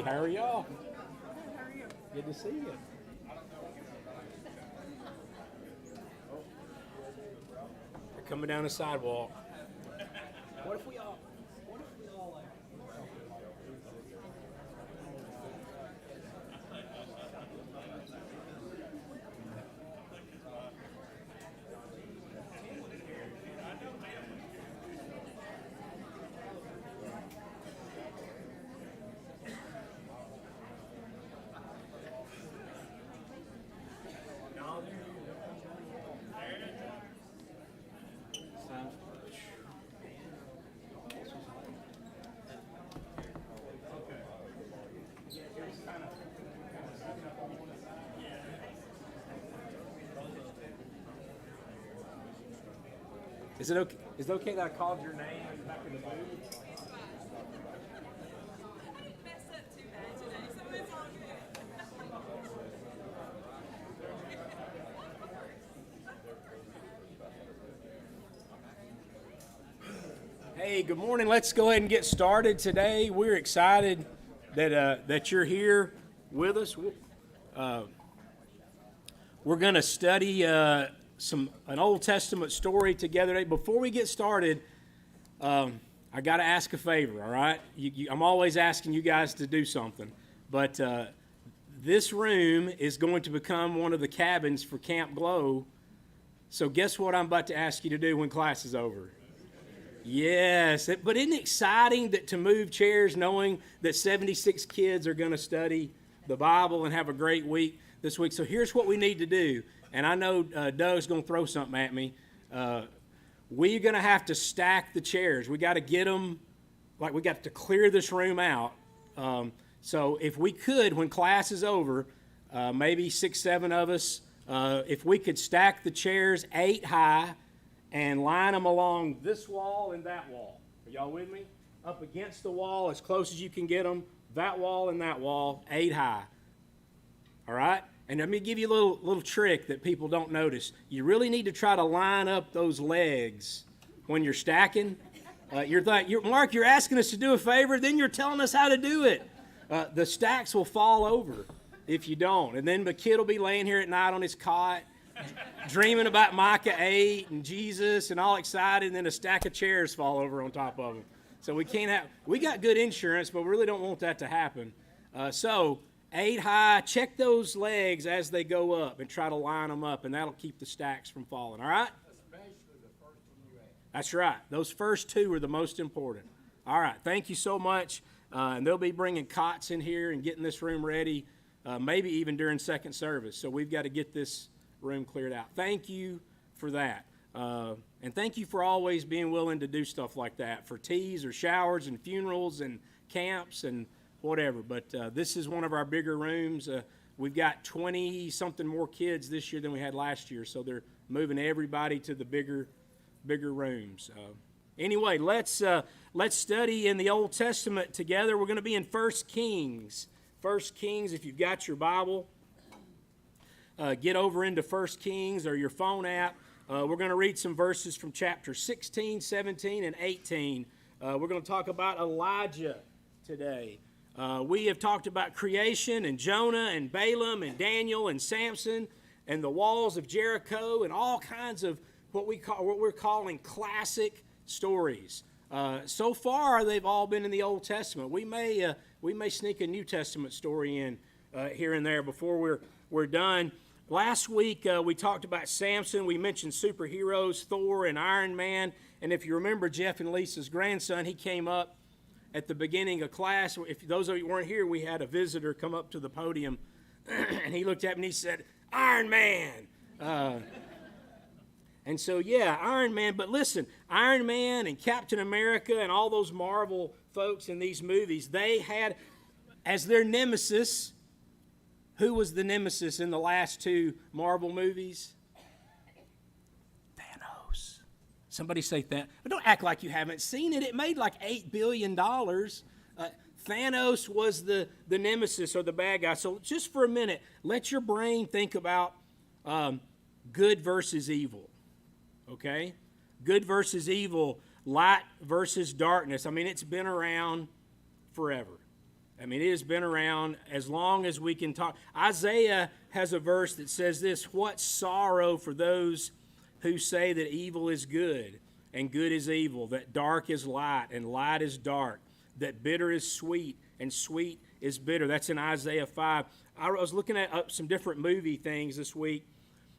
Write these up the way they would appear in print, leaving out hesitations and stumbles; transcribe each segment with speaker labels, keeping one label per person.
Speaker 1: how are y'all? Good to see you. They're coming down the sidewalk. What if we all like... Is it okay? Is it okay that I called your name in the back of the booth?
Speaker 2: I didn't mess up too bad today, so it's all good.
Speaker 1: Hey, good morning. Let's go ahead and get started today. We're excited that you're here with us. We're going to study an Old Testament story together today. Before we get started, I got to ask a favor. All right, I'm always asking you guys to do something, but this room is going to become one of the cabins for Camp Glow. So guess what I'm about to ask you to do when class is over? Yes, but isn't it exciting to move chairs knowing that 76 kids are going to study the Bible and have a great week this week? So here's what we need to do, and I know Doug's going to throw something at me. We're going to have to stack the chairs. We got to get them, we got to clear this room out. So if we could, when class is over, maybe 6, 7 of us, if we could stack the chairs 8 high, and line them along this wall and that wall. Are y'all with me? Up against the wall as close as you can get them. That wall and that wall, 8 high. All right? And let me give you a little trick that people don't notice. You really need to try to line up those legs when you're stacking. Mark, you're asking us to do a favor, then you're telling us how to do it. The stacks will fall over if you don't. And then the kid will be laying here at night on his cot, dreaming about Micah 8 and Jesus and all excited, and then a stack of chairs fall over on top of them. So we got good insurance, but we really don't want that to happen. So 8 high, check those legs as they go up and try to line them up, and that'll keep the stacks from falling, all right?
Speaker 3: Especially the first one you asked.
Speaker 1: That's right. Those first 2 are the most important. All right, thank you so much. And they'll be bringing cots in here and getting this room ready, maybe even during second service. So we've got to get this room cleared out. Thank you for that. And thank you for always being willing to do stuff like that for teas or showers and funerals and camps and whatever. But this is one of our bigger rooms. We've got 20-something more kids this year than we had last year, so they're moving everybody to the bigger rooms. Anyway, let's study in the Old Testament together. We're going to be in 1 Kings. 1 Kings, if you've got your Bible. Get over into 1 Kings or your phone app. We're going to read some verses from chapter 16, 17, and 18. We're going to talk about Elijah today. We have talked about creation and Jonah and Balaam and Daniel and Samson and the walls of Jericho and all kinds of what we're calling classic stories. So far, they've all been in the Old Testament. We may sneak a New Testament story in here and there before we're done. Last week, we talked about Samson. We mentioned superheroes, Thor and Iron Man. And if you remember Jeff and Lisa's grandson, he came up at the beginning of class. If those of you weren't here, we had a visitor come up to the podium, and he looked at me and he said, Iron Man. And so, yeah, Iron Man. But listen, Iron Man and Captain America and all those Marvel folks in these movies, they had as their nemesis. Who was the nemesis in the last 2 Marvel movies? Thanos. Somebody say that. But don't act like you haven't seen it. It made like $8 billion. Thanos was the nemesis or the bad guy. So just for a minute, let your brain think about good versus evil. Okay? Good versus evil, light versus darkness. I mean, it's been around forever. I mean, it has been around as long as we can talk. Isaiah has a verse that says this: "What sorrow for those who say that evil is good and good is evil, that dark is light and light is dark, that bitter is sweet and sweet is bitter." That's in Isaiah 5. I was looking at some different movie things this week,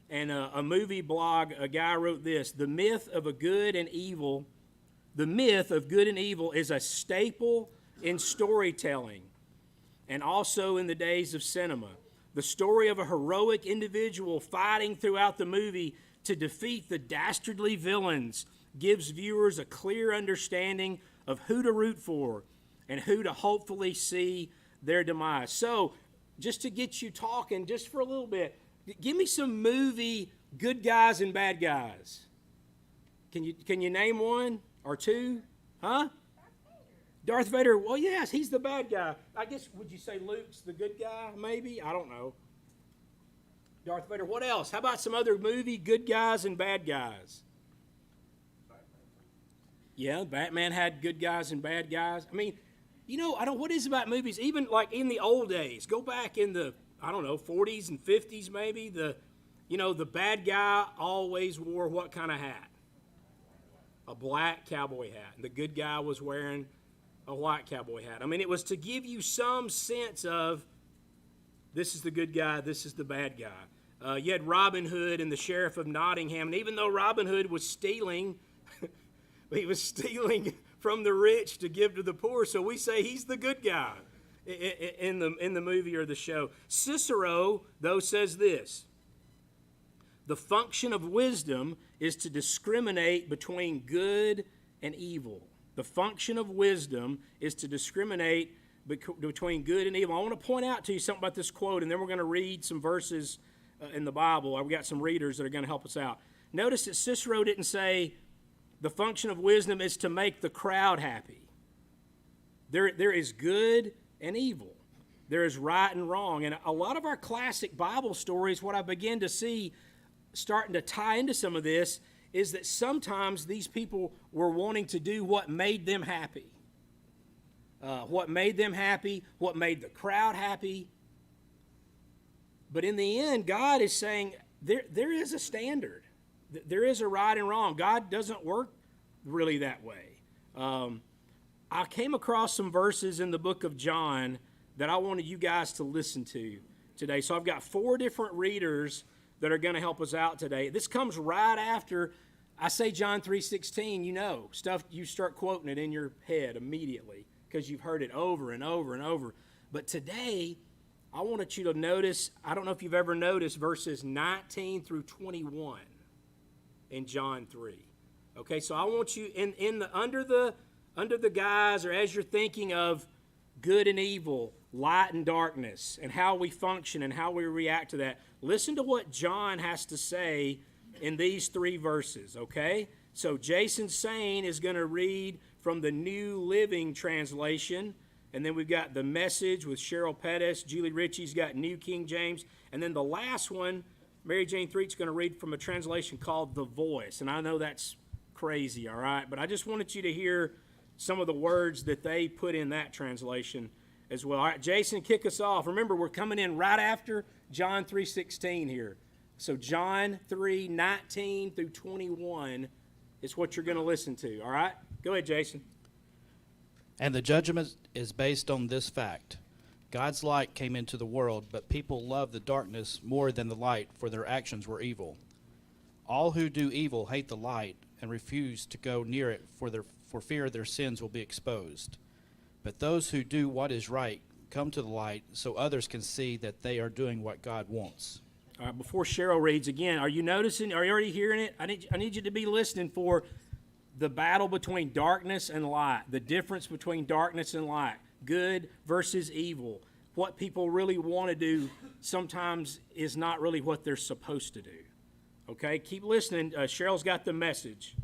Speaker 1: and a movie blog, a guy wrote this: the myth of good and evil is a staple in storytelling and also in the days of cinema. The story of a heroic individual fighting throughout the movie to defeat the dastardly villains gives viewers a clear understanding of who to root for and who to hopefully see their demise. So, just to get you talking just for a little bit, give me some movie good guys and bad guys. Can you name one or two? Huh? Darth Vader. Well, yes, he's the bad guy. I guess, would you say Luke's the good guy, maybe? I don't know. Darth Vader. What else? How about some other movie good guys and bad guys? Yeah, Batman had good guys and bad guys. I mean, what is about movies, even like in the old days, go back in the, 40s and 50s maybe, the bad guy always wore what kind of hat? A black cowboy hat. And the good guy was wearing a white cowboy hat. I mean, it was to give you some sense of this is the good guy, this is the bad guy. You had Robin Hood and the Sheriff of Nottingham, and even though Robin Hood was stealing, he was stealing from the rich to give to the poor, so we say he's the good guy in the movie or the show. Cicero, though, says this: the function of wisdom is to discriminate between good and evil. The function of wisdom is to discriminate between good and evil. I want to point out to you something about this quote, and then we're going to read some verses in the Bible. We got some readers that are going to help us out. Notice that Cicero didn't say the function of wisdom is to make the crowd happy. There is good and evil. There is right and wrong. And a lot of our classic Bible stories, what I begin to see starting to tie into some of this, is that sometimes these people were wanting to do what made them happy. What made them happy, what made the crowd happy. But in the end, God is saying there is a standard. There is a right and wrong. God doesn't work really that way. I came across some verses in the book of John that I wanted you guys to listen to today. So I've got 4 different readers that are going to help us out today. This comes right after I say John 3:16. Stuff, you start quoting it in your head immediately because you've heard it over and over and over. But today, I wanted you to notice, I don't know if you've ever noticed verses 19 through 21 in John 3. Okay, so I want you under the guise, or as you're thinking of good and evil, light and darkness, and how we function and how we react to that, listen to what John has to say in these 3 verses, okay? So Jason Sane is going to read from the New Living Translation, and then we've got the Message with Cheryl Pettis. Julie Ritchie's got New King James, and then the last one, Mary Jane Threet's going to read from a translation called The Voice, and I know that's crazy, all right? But I just wanted you to hear some of the words that they put in that translation as well. All right, Jason, kick us off. Remember, we're coming in right after John 3:16 here. So John 3:19 through 21 is what you're going to listen to, all right? Go ahead, Jason.
Speaker 4: And the judgment is based on this fact. God's light came into the world, but people loved the darkness more than the light, for their actions were evil. All who do evil hate the light and refuse to go near it, for fear their sins will be exposed. But those who do what is right come to the light, so others can see that they are doing what God wants.
Speaker 1: All right, before Cheryl reads again, are you noticing, are you already hearing it? I need you to be listening for the battle between darkness and light, the difference between darkness and light, good versus evil. What people really want to do sometimes is not really what they're supposed to do. Okay, keep listening. Cheryl's got the Message.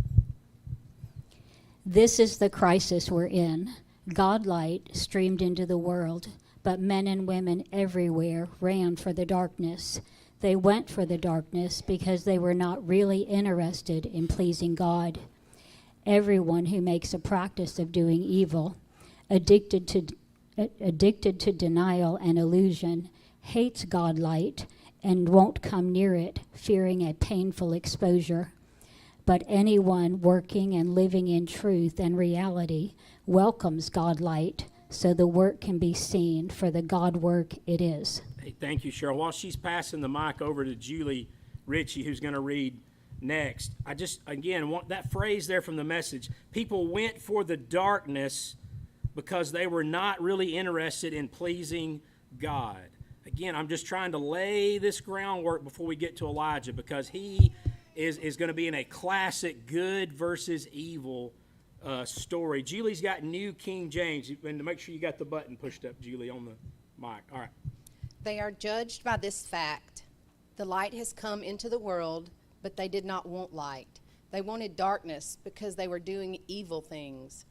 Speaker 5: This is the crisis we're in. God light streamed into the world, but men and women everywhere ran for the darkness. They went for the darkness because they were not really interested in pleasing God. Everyone who makes a practice of doing evil, addicted addicted to denial and illusion, hates God light, and won't come near it, fearing a painful exposure. But anyone working and living in truth and reality welcomes God light, so the work can be seen for the God work it is.
Speaker 1: Hey, thank you, Cheryl. While she's passing the mic over to Julie Ritchie, who's going to read next, I just, again, want that phrase there from the message. People went for the darkness because they were not really interested in pleasing God. Again, I'm just trying to lay this groundwork before we get to Elijah, because he is going to be in a classic good versus evil story. Julie's got New King James, and to make sure you got the button pushed up, Julie, on the mic. All right.
Speaker 6: They are judged by this fact. The light has come into the world, but they did not want light. They wanted darkness because they were doing evil things.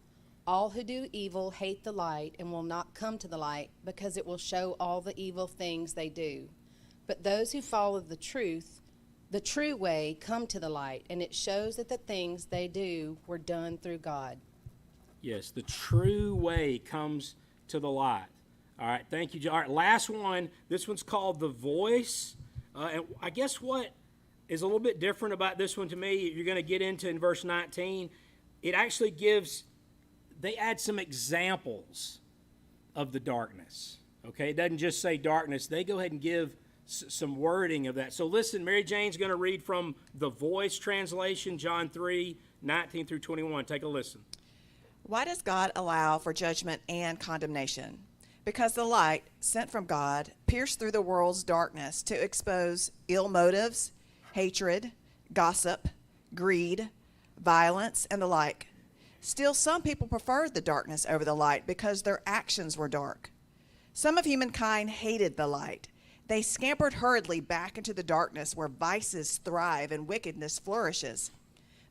Speaker 6: All who do evil hate the light and will not come to the light, because it will show all the evil things they do. But those who follow the true way, come to the light, and it shows that the things they do were done through God.
Speaker 1: Yes, the true way comes to the light. All right, thank you. All right, last one. This one's called The Voice. And I guess what is a little bit different about this one to me, you're going to get into in verse 19, it actually they add some examples of the darkness. Okay, it doesn't just say darkness. They go ahead and give some wording of that. So listen, Mary Jane's going to read from the Voice translation, John 3:19 through 21. Take a listen.
Speaker 7: Why does God allow for judgment and condemnation? Because the light sent from God pierced through the world's darkness to expose ill motives, hatred, gossip, greed, violence, and the like. Still, some people preferred the darkness over the light because their actions were dark. Some of humankind hated the light. They scampered hurriedly back into the darkness where vices thrive and wickedness flourishes.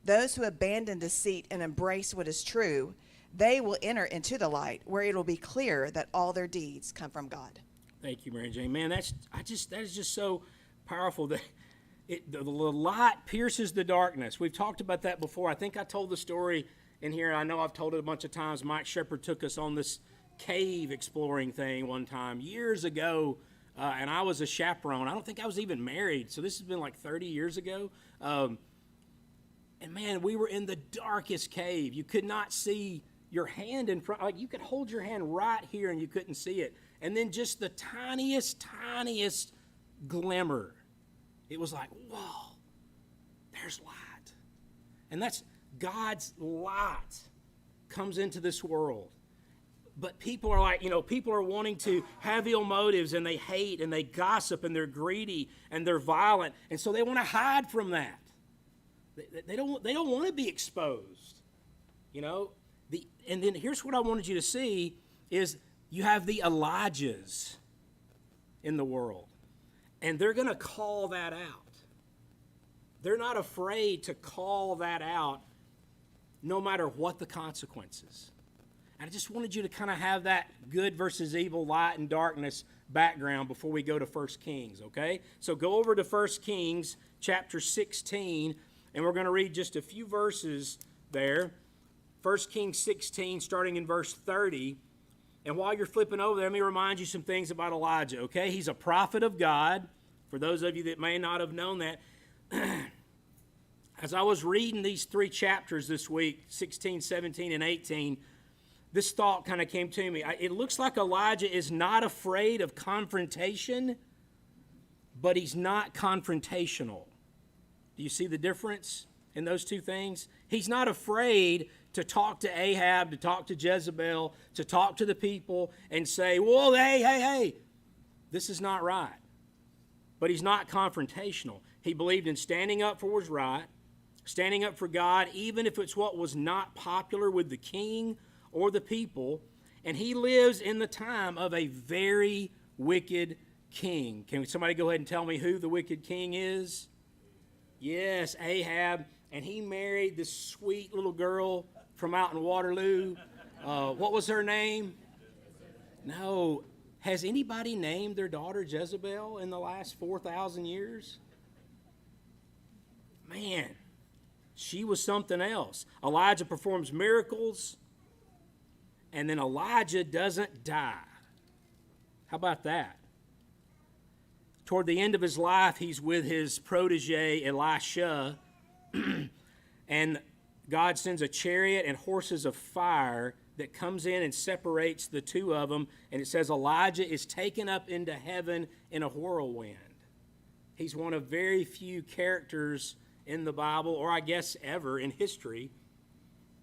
Speaker 7: Those who abandon deceit and embrace what is true, they will enter into the light, where it will be clear that all their deeds come from God.
Speaker 1: Thank you, Mary Jane. Man, that is just so powerful that the light pierces the darkness. We've talked about that before. I think I told the story in here. I know I've told it a bunch of times. Mike Shepard took us on this cave exploring thing one time years ago, and I was a chaperone. I don't think I was even married, so this has been like 30 years ago. And man, we were in the darkest cave. You could not see your hand in front. Like, you could hold your hand right here and you couldn't see it. And then just the tiniest glimmer. It was like, whoa, there's light. And that's God's light comes into this world. But people are like, people are wanting to have ill motives, and they hate and they gossip and they're greedy and they're violent. And so they want to hide from that. They don't want to be exposed, And then here's what I wanted you to see is you have the Elijahs in the world, and they're going to call that out. They're not afraid to call that out no matter what the consequences. And I just wanted you to kind of have that good versus evil, light and darkness background before we go to 1 Kings, okay? So go over to 1 Kings chapter 16, and we're going to read just a few verses there. 1 Kings 16, starting in verse 30. And while you're flipping over there, let me remind you some things about Elijah, okay? He's a prophet of God. For those of you that may not have known that, as I was reading these three chapters this week, 16, 17, and 18, this thought kind of came to me. It looks like Elijah is not afraid of confrontation, but he's not confrontational. Do you see the difference in those two things? He's not afraid to talk to Ahab, to talk to Jezebel, to talk to the people and say, whoa, hey, this is not right. But he's not confrontational. He believed in standing up for what was right, standing up for God, even if it's what was not popular with the king or the people. And he lives in the time of a very wicked king. Can somebody go ahead and tell me who the wicked king is? Yes, Ahab. And he married this sweet little girl from out in Waterloo. What was her name? No. Has anybody named their daughter Jezebel in the last 4,000 years? Man, she was something else. Elijah performs miracles, and then Elijah doesn't die. How about that? Toward the end of his life, he's with his protege, Elisha, and God sends a chariot and horses of fire that comes in and separates the two of them, and it says Elijah is taken up into heaven in a whirlwind. He's one of very few characters in the Bible, or I guess ever in history,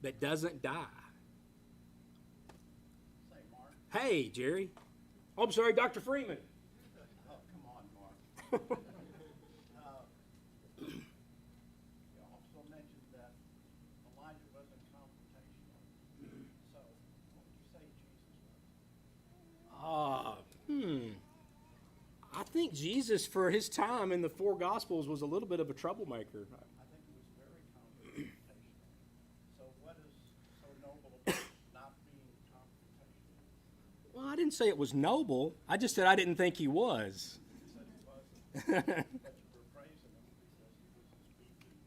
Speaker 1: that doesn't die.
Speaker 3: Say, Mark.
Speaker 1: Hey, Jerry. Oh, I'm sorry, Dr. Freeman.
Speaker 3: Oh, come on, Mark. You also mentioned that Elijah wasn't confrontational. So, what would you say Jesus was?
Speaker 1: I think Jesus, for his time in the four Gospels, was a little bit of a troublemaker.
Speaker 3: I think he was very confrontational. So, what is so noble about not being confrontational?
Speaker 1: Well, I didn't say it was noble. I just said I didn't think he was.
Speaker 3: You said he wasn't, but you were praising him because he was speaking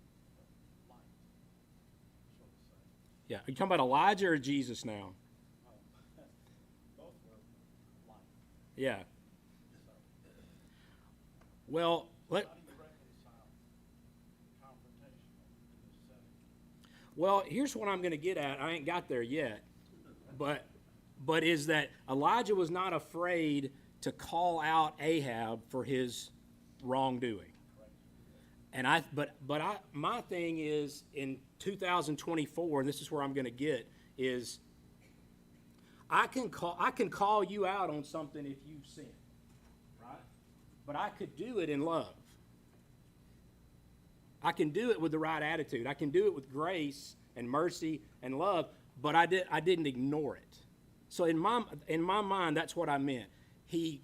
Speaker 3: light, so to say.
Speaker 1: Yeah. Are you talking about Elijah or Jesus now?
Speaker 3: Both were light.
Speaker 1: Yeah. Well,
Speaker 3: How do you reconcile confrontational in this setting?
Speaker 1: well, here's what I'm going to get at. I ain't got there yet. But is that Elijah was not afraid to call out Ahab for his wrongdoing. And my thing is in 2024, and this is where I'm going to get, is I can call you out on something if you've sinned, right? But I could do it in love. I can do it with the right attitude. I can do it with grace and mercy and love, but I didn't ignore it. So in my mind, that's what I meant. He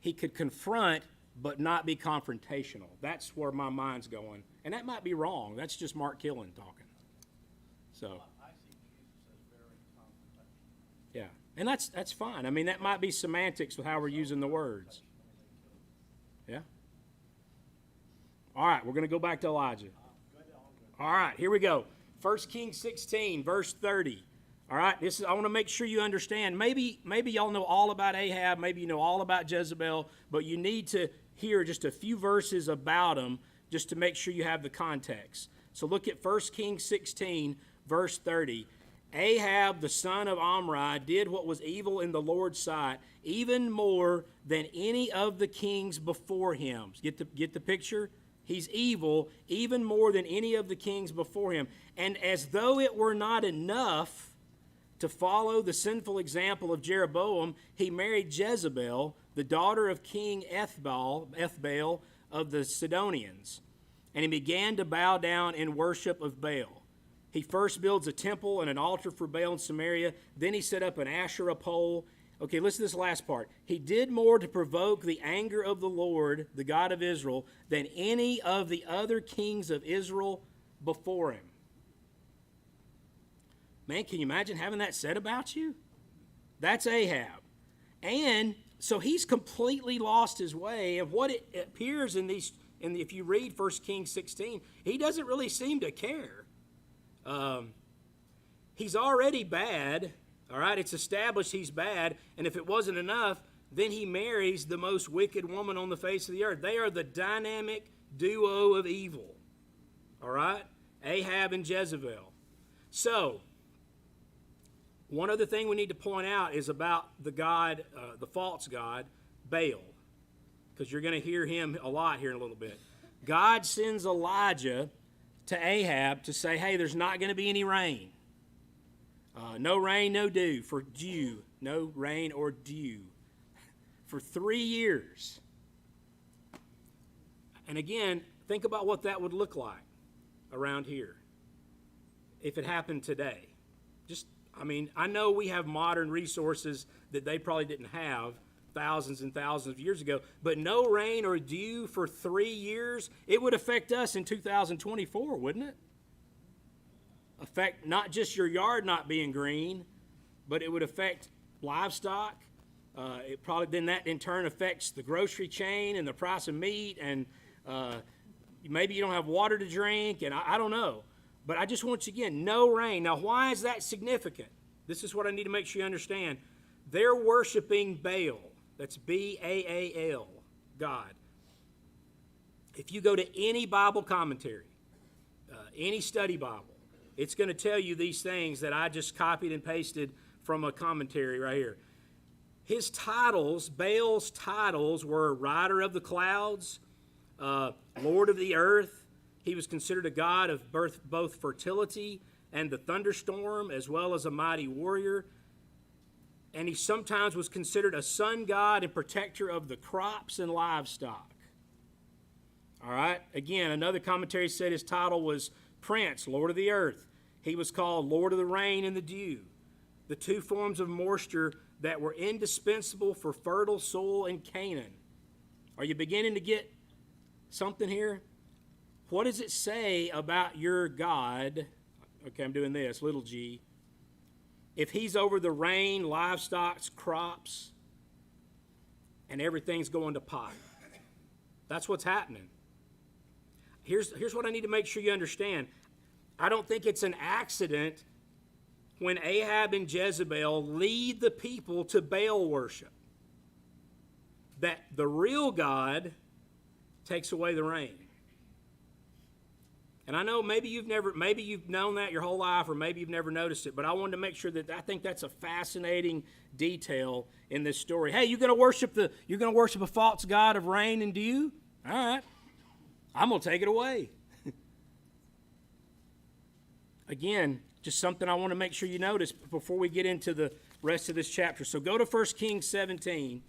Speaker 1: could confront but not be confrontational. That's where my mind's going. And that might be wrong. That's just Mark Killen talking. So,
Speaker 3: I see Jesus as very confrontational.
Speaker 1: yeah. And that's fine. I mean, that might be semantics with how we're using the words. Yeah. All right, we're going to go back to Elijah. All right, here we go. 1 Kings 16, verse 30. All right, I want to make sure you understand. Maybe y'all know all about Ahab. Maybe you know all about Jezebel. But you need to hear just a few verses about them just to make sure you have the context. So look at 1 Kings 16, verse 30. Ahab, the son of Omri, did what was evil in the Lord's sight, even more than any of the kings before him. Get the picture? He's evil even more than any of the kings before him. And as though it were not enough to follow the sinful example of Jeroboam, he married Jezebel, the daughter of King Ethbaal of the Sidonians. And he began to bow down in worship of Baal. He first builds a temple and an altar for Baal in Samaria. Then he set up an Asherah pole. Okay, listen to this last part. He did more to provoke the anger of the Lord, the God of Israel, than any of the other kings of Israel before him. Man, can you imagine having that said about you? That's Ahab. And so he's completely lost his way. And what it appears if you read 1 Kings 16, he doesn't really seem to care. He's already bad. All right, it's established he's bad, and if it wasn't enough, then he marries the most wicked woman on the face of the earth. They are the dynamic duo of evil. All right, Ahab and Jezebel. So, one other thing we need to point out is about the false god, Baal, because you're going to hear him a lot here in a little bit. God sends Elijah to Ahab to say, hey, there's not going to be any rain. No rain, no dew for dew. No rain or dew for 3 years. And again, think about what that would look like around here if it happened today. I know we have modern resources that they probably didn't have thousands and thousands of years ago, but no rain or dew for 3 years, it would affect us in 2024, wouldn't it? Affect not just your yard not being green, but it would affect livestock. Then that in turn affects the grocery chain and the price of meat, and maybe you don't have water to drink, and I don't know. But I just want you, again, no rain. Now, why is that significant? This is what I need to make sure you understand. They're worshiping Baal. That's B-A-A-L, God. If you go to any Bible commentary, any study Bible, it's going to tell you these things that I just copied and pasted from a commentary right here. His titles, Baal's titles, were Rider of the Clouds, Lord of the Earth. He was considered a god of both fertility and the thunderstorm, as well as a mighty warrior. And he sometimes was considered a sun god and protector of the crops and livestock. All right. Again, another commentary said his title was Prince, Lord of the Earth. He was called Lord of the Rain and the Dew, the two forms of moisture that were indispensable for fertile soil in Canaan. Are you beginning to get something here? What does it say about your God? Okay, I'm doing this, little g. If he's over the rain, livestock, crops, and everything's going to pot. That's what's happening. Here's what I need to make sure you understand. I don't think it's an accident when Ahab and Jezebel lead the people to Baal worship, that the real God takes away the rain. And I know maybe you've known that your whole life, or maybe you've never noticed it, but I wanted to make sure that I think that's a fascinating detail in this story. Hey, you're going to worship a false god of rain and dew? All right, I'm going to take it away. Again, just something I want to make sure you notice before we get into the rest of this chapter. So go to 1 Kings 17.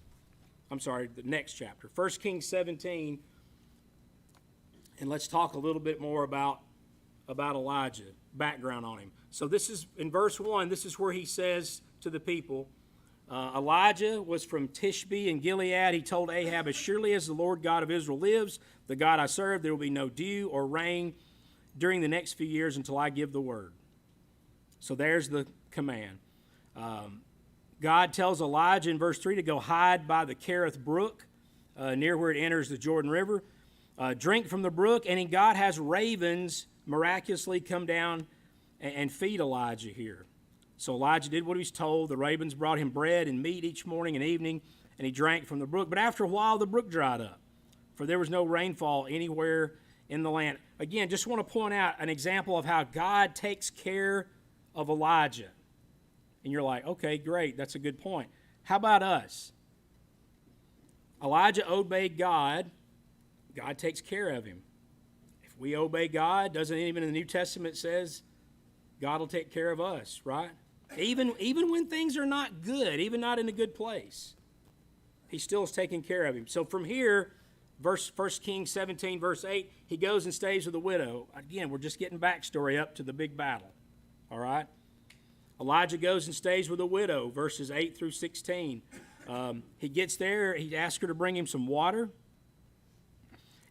Speaker 1: I'm sorry, the next chapter. 1 Kings 17. And let's talk a little bit more about Elijah, background on him. So this is, in verse 1, this is where he says to the people, Elijah was from Tishbe in Gilead. He told Ahab, as surely as the Lord God of Israel lives, the God I serve, there will be no dew or rain during the next few years until I give the word. So there's the command. God tells Elijah in verse 3 to go hide by the Kerith brook, near where it enters the Jordan River. Drink from the brook, and God has ravens miraculously come down and feed Elijah here. So Elijah did what he was told. The ravens brought him bread and meat each morning and evening, and he drank from the brook. But after a while, the brook dried up, for there was no rainfall anywhere in the land. Again, just want to point out an example of how God takes care of Elijah. And you're like, okay, great, that's a good point. How about us? Elijah obeyed God. God takes care of him. If we obey God, doesn't even in the New Testament says God will take care of us, right? Even when things are not good, even not in a good place, he still is taking care of him. So from here, 1 Kings 17, verse 8, he goes and stays with a widow. Again, we're just getting backstory up to the big battle, all right? Elijah goes and stays with a widow, verses 8 through 16. He gets there, he asks her to bring him some water.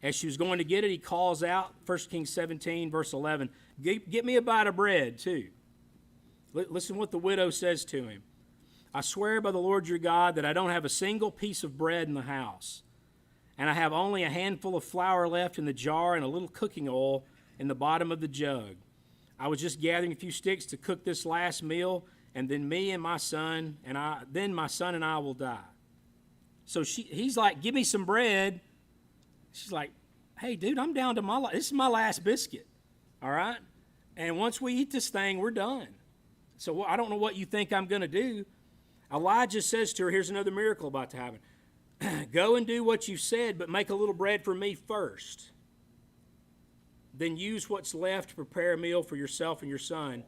Speaker 1: As she was going to get it, he calls out, 1 Kings 17, verse 11, get me a bite of bread, too. Listen what the widow says to him. I swear by the Lord your God that I don't have a single piece of bread in the house, and I have only a handful of flour left in the jar and a little cooking oil in the bottom of the jug. I was just gathering a few sticks to cook this last meal, and then my son and I will die. So he's like, give me some bread. She's like, hey, dude, I'm down to this is my last biscuit, all right? And once we eat this thing, we're done. So I don't know what you think I'm going to do. Elijah says to her, here's another miracle about to happen. Go and do what you said, but make a little bread for me first. Then use what's left to prepare a meal for yourself and your son.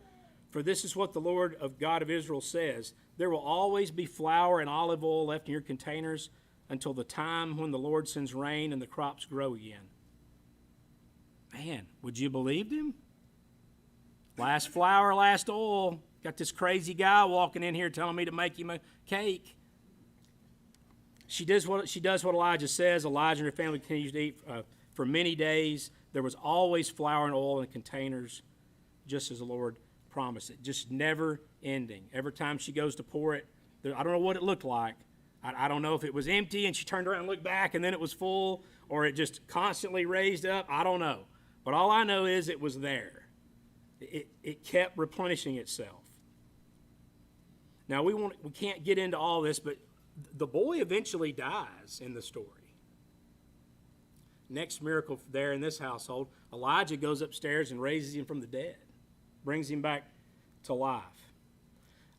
Speaker 1: For this is what the Lord of God of Israel says. There will always be flour and olive oil left in your containers until the time when the Lord sends rain and the crops grow again. Man, would you believe him? Last flour, last oil. Got this crazy guy walking in here telling me to make him a cake. She does what Elijah says. Elijah and her family continues to eat for many days. There was always flour and oil in the containers, just as the Lord promised it. Just never ending. Every time she goes to pour it, I don't know what it looked like. I don't know if it was empty and she turned around and looked back and then it was full, or it just constantly raised up. I don't know. But all I know is it was there. It kept replenishing itself. Now, we can't get into all this, but the boy eventually dies in the story. Next miracle there in this household, Elijah goes upstairs and raises him from the dead, brings him back to life.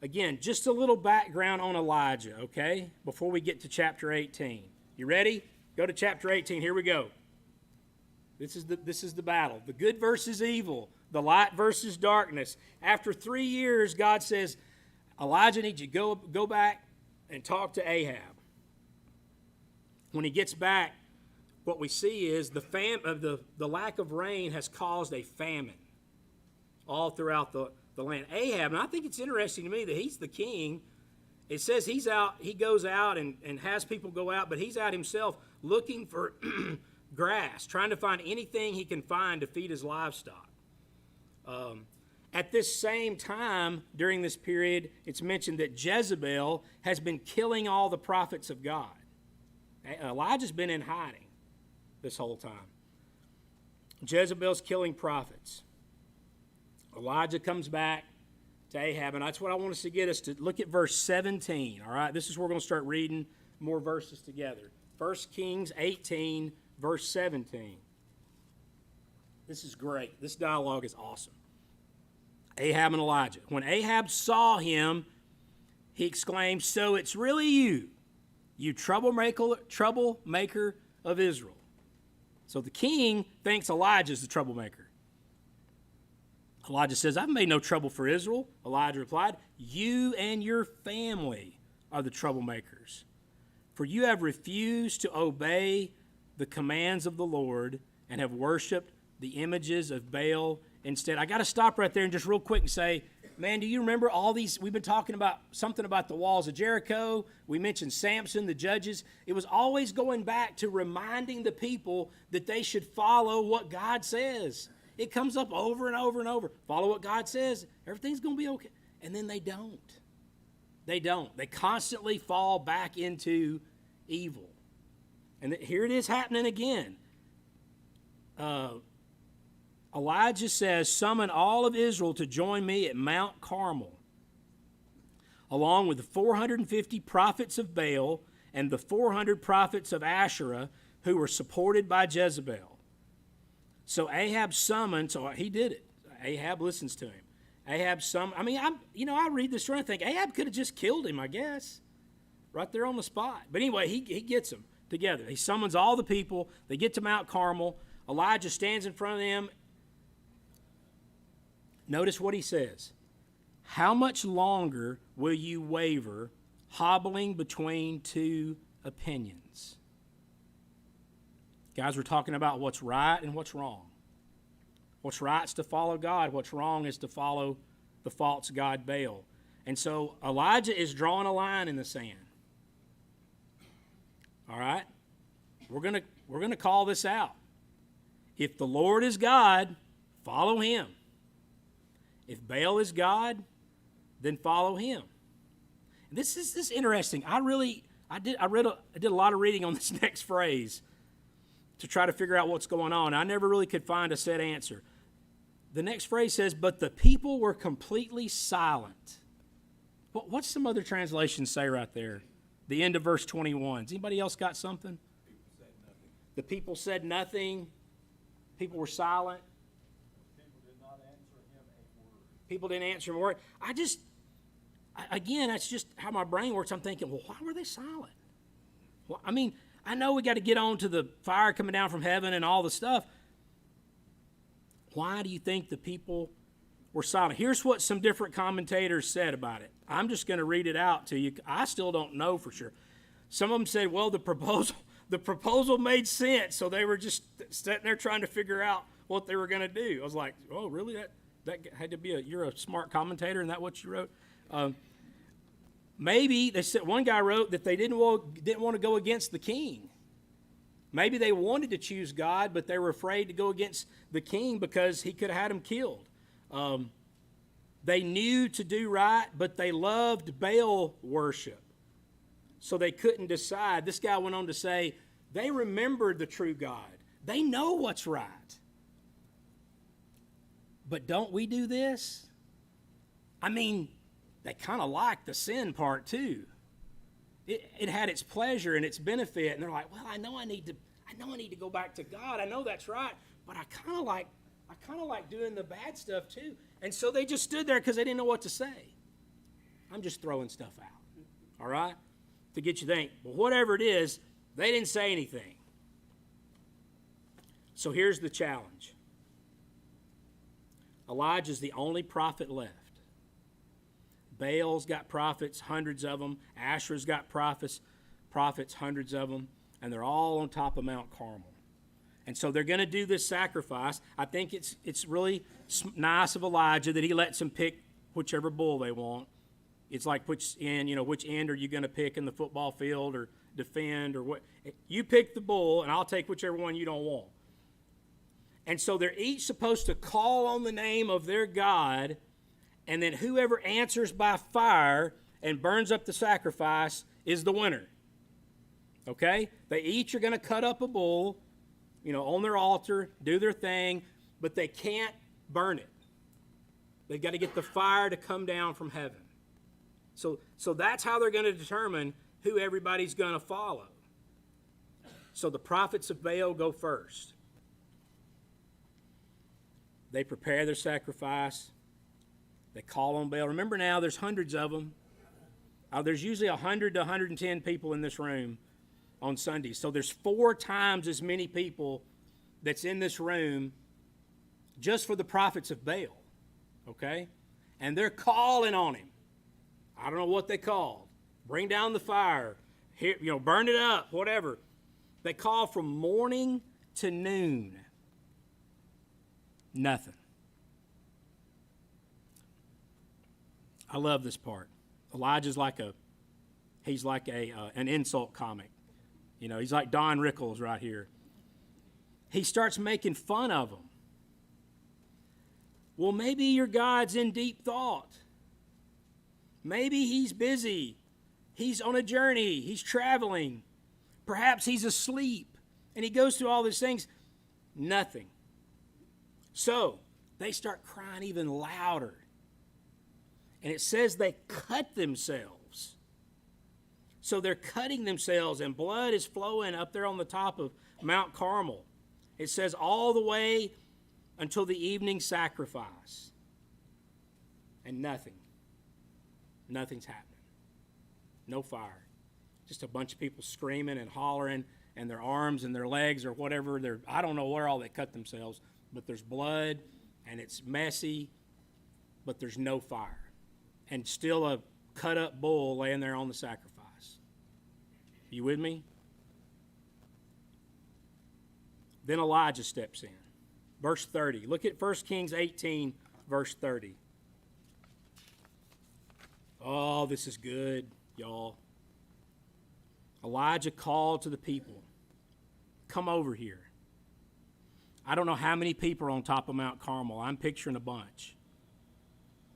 Speaker 1: Again, just a little background on Elijah, okay, before we get to chapter 18. You ready? Go to chapter 18. Here we go. This is the battle. The good versus evil, the light versus darkness. After 3 years, God says, Elijah needs you to go back and talk to Ahab. When he gets back, what we see is the lack of rain has caused a famine all throughout the land. Ahab, and I think it's interesting to me that he's the king. It says he goes out and has people go out, but he's out himself looking for grass, trying to find anything he can find to feed his livestock. At this same time, during this period, it's mentioned that Jezebel has been killing all the prophets of God. Elijah's been in hiding this whole time. Jezebel's killing prophets. Elijah comes back to Ahab, and that's what I want us to get us to look at verse 17, all right? This is where we're going to start reading more verses together. 1 Kings 18, verse 17. This is great. This dialogue is awesome. Ahab and Elijah. When Ahab saw him, he exclaimed, "So it's really you troublemaker of Israel." So the king thinks Elijah's the troublemaker. Elijah says, "I've made no trouble for Israel." Elijah replied, "You and your family are the troublemakers, for you have refused to obey the commands of the Lord and have worshipped the images of Baal instead." I got to stop right there and just real quick and say, man, do you remember all these? We've been talking about something about the walls of Jericho. We mentioned Samson, the judges. It was always going back to reminding the people that they should follow what God says. It comes up over and over and over. Follow what God says. Everything's going to be okay. And then they don't. They don't. They constantly fall back into evil. And here it is happening again. Elijah says, "Summon all of Israel to join me at Mount Carmel, along with the 450 prophets of Baal and the 400 prophets of Asherah who were supported by Jezebel." So Ahab summoned, so he did it. Ahab listens to him. Ahab summoned, I read this story and I think Ahab could have just killed him, I guess, right there on the spot. But anyway, he gets them together. He summons all the people. They get to Mount Carmel. Elijah stands in front of them. Notice what he says. "How much longer will you waver, hobbling between two opinions?" Guys, we're talking about what's right and what's wrong. What's right is to follow God. What's wrong is to follow the false god Baal. And so Elijah is drawing a line in the sand. All right? We're gonna call this out. If the Lord is God, follow him. If Baal is God, then follow him. This is interesting. I did a lot of reading on this next phrase to try to figure out what's going on. I never really could find a set answer. The next phrase says, "But the people were completely silent." What's some other translations say right there? The end of verse 21. Has anybody else got something? The people said nothing. People were silent. People didn't answer him a word. Again, that's just how my brain works. I'm thinking, well, why were they silent? Well, I know we got to get on to the fire coming down from heaven and all the stuff. Why do you think the people were silent? Here's what some different commentators said about it. I'm just going to read it out to you. I still don't know for sure. Some of them said, well, the proposal made sense, so they were just sitting there trying to figure out what they were going to do. I was like, oh, really? That had to be you're a smart commentator, and that what you wrote? Maybe they said one guy wrote that they didn't want to go against the king. Maybe they wanted to choose God, but they were afraid to go against the king because he could have had them killed. They knew to do right, but they loved Baal worship, so they couldn't decide. This guy went on to say they remembered the true God. They know what's right. But don't we do this? they kind of liked the sin part too. It had its pleasure and its benefit, and they're like, well, I know I need to go back to God. I know that's right, but I kind of like doing the bad stuff too. And so they just stood there because they didn't know what to say. I'm just throwing stuff out, all right, to get you to think. But whatever it is, they didn't say anything. So here's the challenge. Elijah's the only prophet left. Baal's got prophets, hundreds of them. Asherah's got prophets, hundreds of them. And they're all on top of Mount Carmel. And so they're going to do this sacrifice. I think it's really nice of Elijah that he lets them pick whichever bull they want. It's like which end are you going to pick in the football field or defend or what? You pick the bull, and I'll take whichever one you don't want. And so they're each supposed to call on the name of their God, and then whoever answers by fire and burns up the sacrifice is the winner. Okay? They each are going to cut up a bull, on their altar, do their thing, but they can't burn it. They've got to get the fire to come down from heaven. So that's how they're going to determine who everybody's going to follow. So the prophets of Baal go first. They prepare their sacrifice. They call on Baal. Remember now, there's hundreds of them. There's usually 100 to 110 people in this room on Sundays. So there's 4 times as many people that's in this room just for the prophets of Baal. Okay? And they're calling on him. I don't know what they called. Bring down the fire. Here, burn it up, whatever. They call from morning to noon. Nothing. I love this part. Elijah's like an insult comic. He's like Don Rickles right here. He starts making fun of them. Well, maybe your God's in deep thought. Maybe he's busy. He's on a journey. He's traveling. Perhaps he's asleep. And he goes through all these things. Nothing. So they start crying even louder. And it says they cut themselves. So they're cutting themselves, and blood is flowing up there on the top of Mount Carmel. It says all the way until the evening sacrifice. And nothing. Nothing's happening. No fire. Just a bunch of people screaming and hollering, and their arms and their legs or whatever. I don't know where all they cut themselves, but there's blood, and it's messy, but there's no fire. And still a cut-up bull laying there on the sacrifice. You with me? Then Elijah steps in. Verse 30. Look at 1 Kings 18, verse 30. Oh, this is good, y'all. Elijah called to the people, come over here. I don't know how many people are on top of Mount Carmel. I'm picturing a bunch.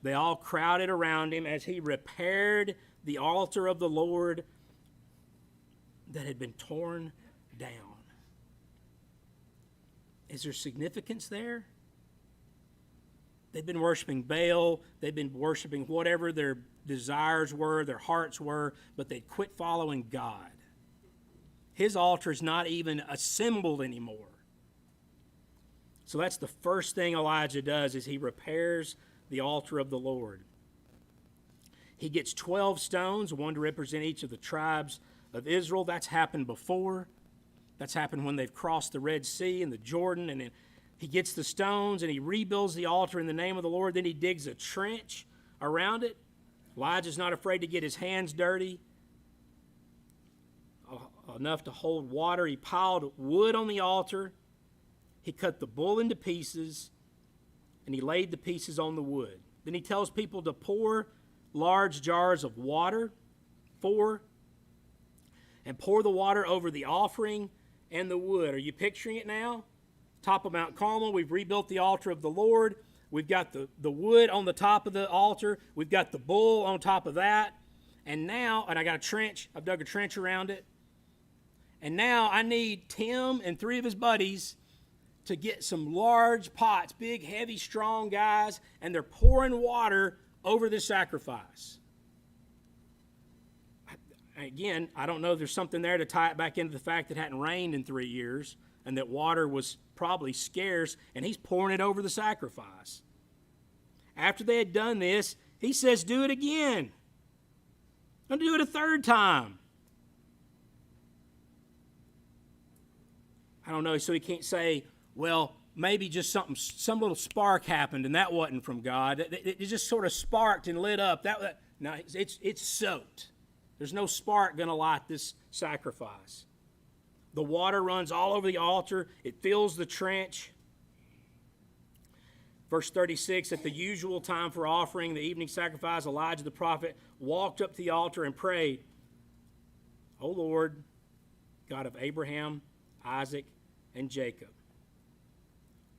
Speaker 1: They all crowded around him as he repaired the altar of the Lord that had been torn down. Is there significance there? They've been worshiping Baal. They've been worshiping whatever their desires were, their hearts were, but they quit following God. His altar is not even assembled anymore. So that's the first thing Elijah does, is he repairs the altar of the Lord. He gets 12 stones, one to represent each of the tribes of Israel. That's happened before. That's happened when they've crossed the Red Sea and the Jordan, and then he gets the stones and he rebuilds the altar in the name of the Lord. Then he digs a trench around it. Elijah's not afraid to get his hands dirty enough to hold water. He piled wood on the altar. He cut the bull into pieces, and he laid the pieces on the wood. Then he tells people to pour large jars of water, and pour the water over the offering and the wood. Are you picturing it now? Top of Mount Carmel, we've rebuilt the altar of the Lord. We've got the wood on the top of the altar. We've got the bull on top of that. And now, I got a trench. I've dug a trench around it. And now I need Tim and 3 of his buddies to get some large pots, big, heavy, strong guys, and they're pouring water over this sacrifice. Again, I don't know if there's something there to tie it back into the fact that it hadn't rained in 3 years and that water was probably scarce, and he's pouring it over the sacrifice. After they had done this, he says, do it again. I'm going to do it a third time. I don't know, so he can't say, well, maybe just some little spark happened and that wasn't from God. It just sort of sparked and lit up. No, it's soaked. There's no spark going to light this sacrifice. The water runs all over the altar. It fills the trench. Verse 36, at the usual time for offering the evening sacrifice, Elijah the prophet walked up to the altar and prayed, O Lord, God of Abraham, Isaac, and Jacob,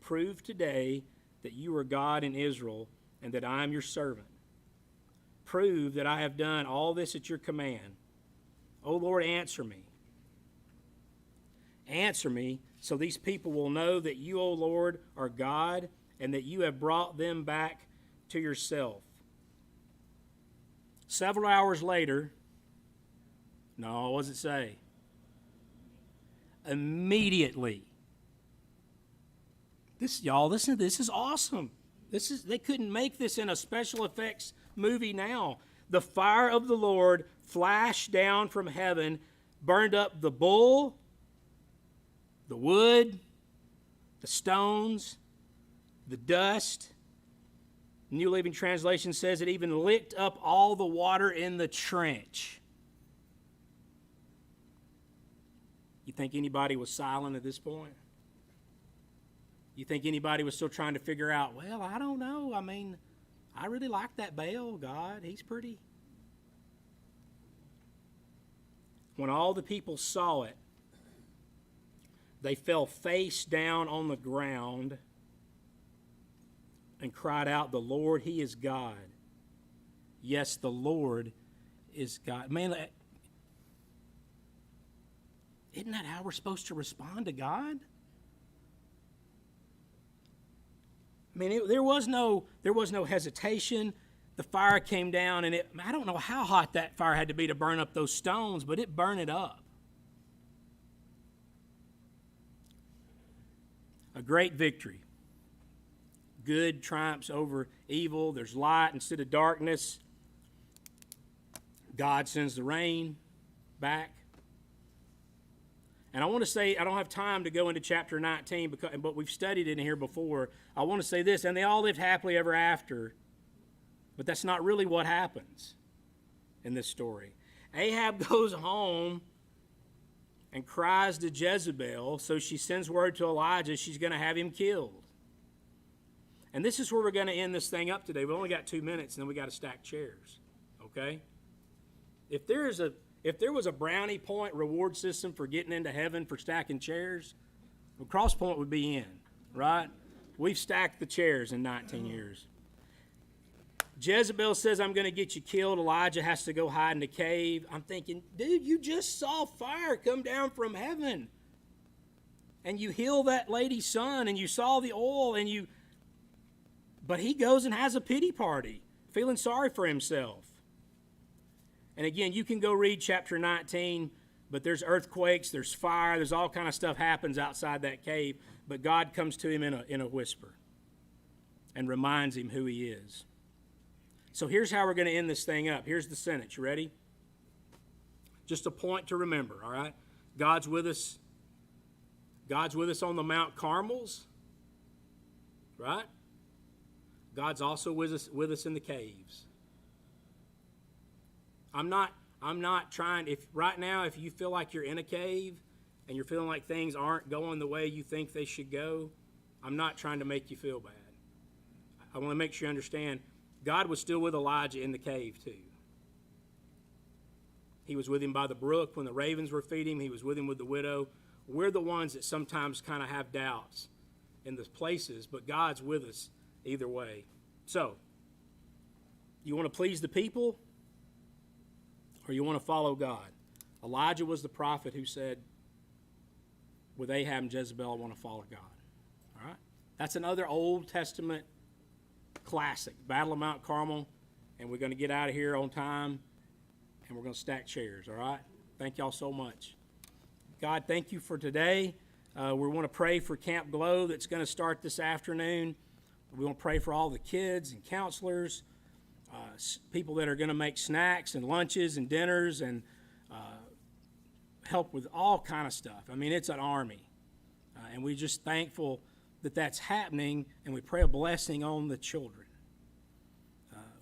Speaker 1: prove today that you are God in Israel and that I am your servant. Prove that I have done all this at your command. O Lord, answer me. Answer me so these people will know that you, O Lord, are God and that you have brought them back to yourself. Several hours later, no, what does it say? Immediately. Y'all, listen to this. This is awesome. They couldn't make this in a special effects movie now. The fire of the Lord flashed down from heaven, burned up the bull, the wood, the stones, the dust. New Living Translation says it even licked up all the water in the trench. You think anybody was silent at this point? You think anybody was still trying to figure out, well, I don't know. I mean, I really like that Baal, God. He's pretty. When all the people saw it, they fell face down on the ground and cried out, the Lord, He is God. Yes, the Lord is God. Man, isn't that how we're supposed to respond to God? I mean, there was no hesitation. The fire came down, and I don't know how hot that fire had to be to burn up those stones, but it burned it up. A great victory. Good triumphs over evil. There's light instead of darkness. God sends the rain back. And I want to say, I don't have time to go into chapter 19, but we've studied it in here before. I want to say this, and they all lived happily ever after. But that's not really what happens in this story. Ahab goes home and cries to Jezebel, so she sends word to Elijah she's going to have him killed. And this is where we're going to end this thing up today. We've only got 2 minutes, and then we got to stack chairs, okay? If there was a brownie point reward system for getting into heaven for stacking chairs, well, Cross Point would be in, right? We've stacked the chairs in 19 years. Jezebel says, I'm going to get you killed. Elijah has to go hide in a cave. I'm thinking, dude, you just saw fire come down from heaven. And you heal that lady's son, and you saw the oil, but he goes and has a pity party, feeling sorry for himself. And again, you can go read chapter 19, but there's earthquakes, there's fire, there's all kind of stuff happens outside that cave. But God comes to him in a whisper and reminds him who he is. So here's how we're going to end this thing up. Here's the sentence. You ready? Just a point to remember, all right? God's with us. God's with us on the Mount Carmels, right? God's also with us in the caves. I'm not trying, if you feel like you're in a cave and you're feeling like things aren't going the way you think they should go, I'm not trying to make you feel bad. I want to make sure you understand, God was still with Elijah in the cave too. He was with him by the brook when the ravens were feeding him. He was with him with the widow. We're the ones that sometimes kind of have doubts in those places, but God's with us either way. So, you want to please the people, or you want to follow God? Elijah was the prophet who said, with Ahab and Jezebel, I want to follow God. All right? That's another Old Testament classic. Battle of Mount Carmel. and we're going to get out of here on time, and we're going to stack chairs, all right? Thank y'all so much. God, thank you for today. We want to pray for Camp Glow that's going to start this afternoon. We want to pray for all the kids and counselors, people that are going to make snacks and lunches and dinners and help with all kind of stuff. I mean, it's an army. And we're just thankful that that's happening, and we pray a blessing on the children.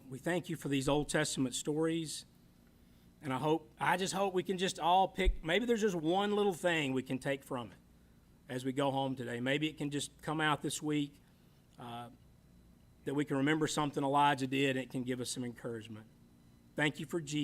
Speaker 1: We thank you for these Old Testament stories, and I just hope we can just all pick, maybe there's just one little thing we can take from it as we go home today. Maybe it can just come out this week that we can remember something Elijah did, and it can give us some encouragement. Thank you for Jesus.